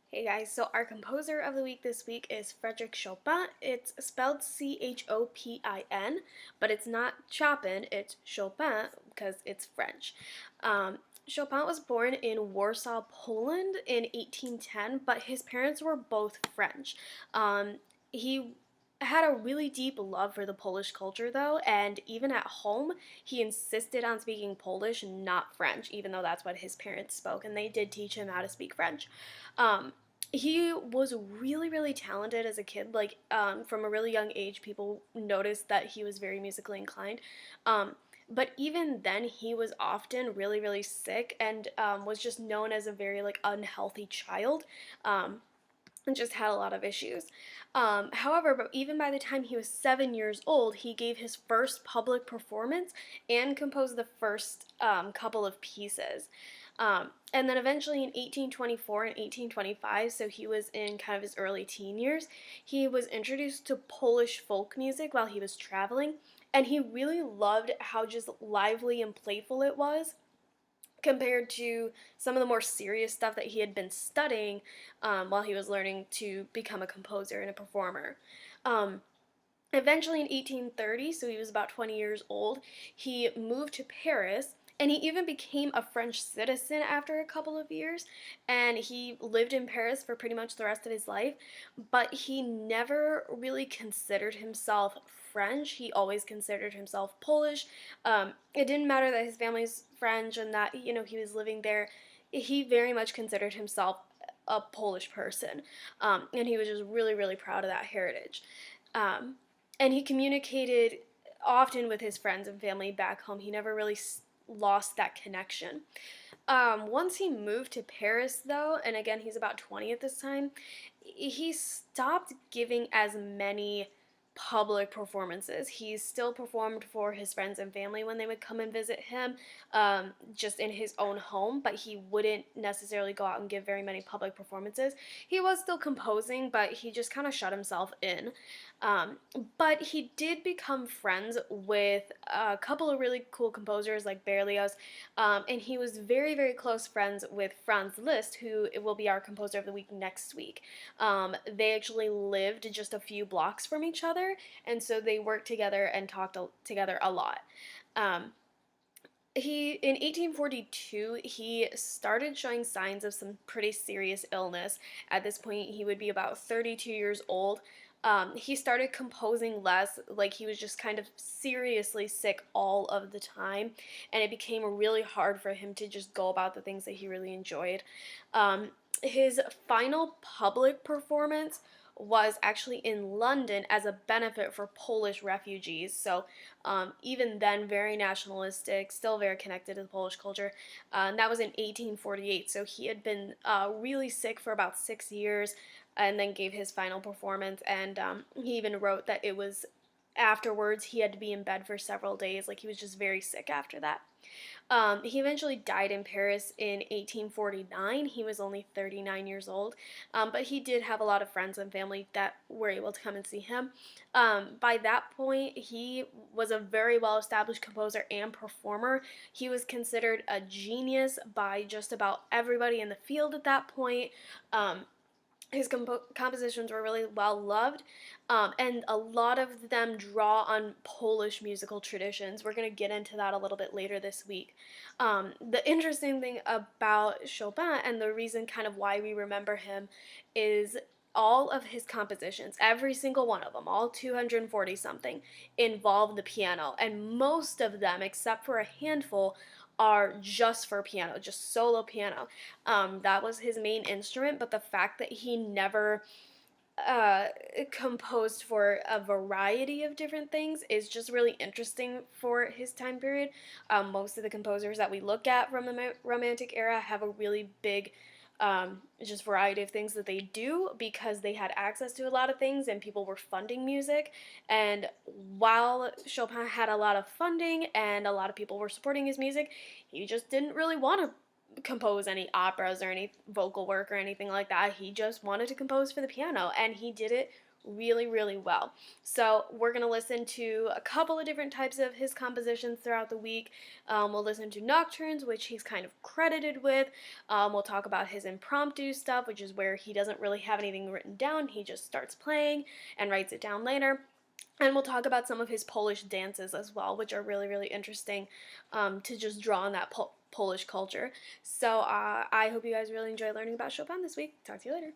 Hey guys, so our composer of the week this week is Frederic Chopin. It's spelled Chopin, but it's not Chopin, it's Chopin because it's French. Chopin was born in Warsaw, Poland in 1810, but his parents were both French. He had a really deep love for the Polish culture though, and even at home, he insisted on speaking Polish, not French, even though that's what his parents spoke, and they did teach him how to speak French. Um, he was really, really talented as a kid. From a really young age, people noticed that he was very musically inclined. But even then, he was often really, really sick and was just known as a very unhealthy child. And just had a lot of issues. However, but even by the time he was 7 years old, he gave his first public performance and composed the first couple of pieces. And then eventually in 1824 and 1825, so he was in kind of his early teen years, he was introduced to Polish folk music while he was traveling, and he really loved how just lively and playful it was compared to some of the more serious stuff that he had been studying while he was learning to become a composer and a performer. Um, Eventually, in 1830, so he was about 20 years old, he moved to Paris, and he even became a French citizen after a couple of years. And he lived in Paris for pretty much the rest of his life, but he never really considered himself French. He always considered himself Polish. It didn't matter that his family's French and that he was living there. He very much considered himself a Polish person, and he was just really, really proud of that heritage. Um, and he communicated often with his friends and family back home. He never really lost that connection. Once he moved to Paris, though, and again, he's about 20 at this time, he stopped giving as many public performances. He still performed for his friends and family when they would come and visit him, just in his own home, but he wouldn't necessarily go out and give very many public performances. He was still composing, but he just kind of shut himself in. Um, but he did become friends with a couple of really cool composers like Berlioz, and he was very, very close friends with Franz Liszt, who will be our composer of the week next week. They actually lived just a few blocks from each other, and so they worked together and talked together a lot. Um, he in 1842 he started showing signs of some pretty serious illness. At this point, he would be about 32 years old. He started composing less, like he was just kind of seriously sick all of the time, and it became really hard for him to just go about the things that he really enjoyed. His final public performance was actually in London as a benefit for Polish refugees. So even then, very nationalistic, still very connected to the Polish culture. And that was in 1848. So he had been really sick for about 6 years and then gave his final performance. And he even wrote that it was afterwards he had to be in bed for several days. Like he was just very sick after that. He eventually died in Paris in 1849. He was only 39 years old, but he did have a lot of friends and family that were able to come and see him. By that point, he was a very well established composer and performer. He was considered a genius by just about everybody in the field at that point. His compositions were really well loved, and a lot of them draw on Polish musical traditions. We're going to get into that a little bit later this week. The interesting thing about Chopin, and the reason kind of why we remember him, is all of his compositions, every single one of them, all 240 something, involve the piano, and most of them, except for a handful, are just for piano, just solo piano. That was his main instrument, but the fact that he never uh, composed for a variety of different things is just really interesting for his time period. Most of the composers that we look at from the Romantic era have a really big just variety of things that they do because they had access to a lot of things and people were funding music. And while Chopin had a lot of funding and a lot of people were supporting his music, he just didn't really want to compose any operas or any vocal work or anything like that. He just wanted to compose for the piano, and he did it really, really well. So we're going to listen to a couple of different types of his compositions throughout the week. We'll listen to nocturnes, which he's kind of credited with. We'll talk about his impromptu stuff, which is where he doesn't really have anything written down. He just starts playing and writes it down later. And we'll talk about some of his Polish dances as well, which are really, really interesting to just draw on that Polish culture. So I hope you guys really enjoy learning about Chopin this week. Talk to you later.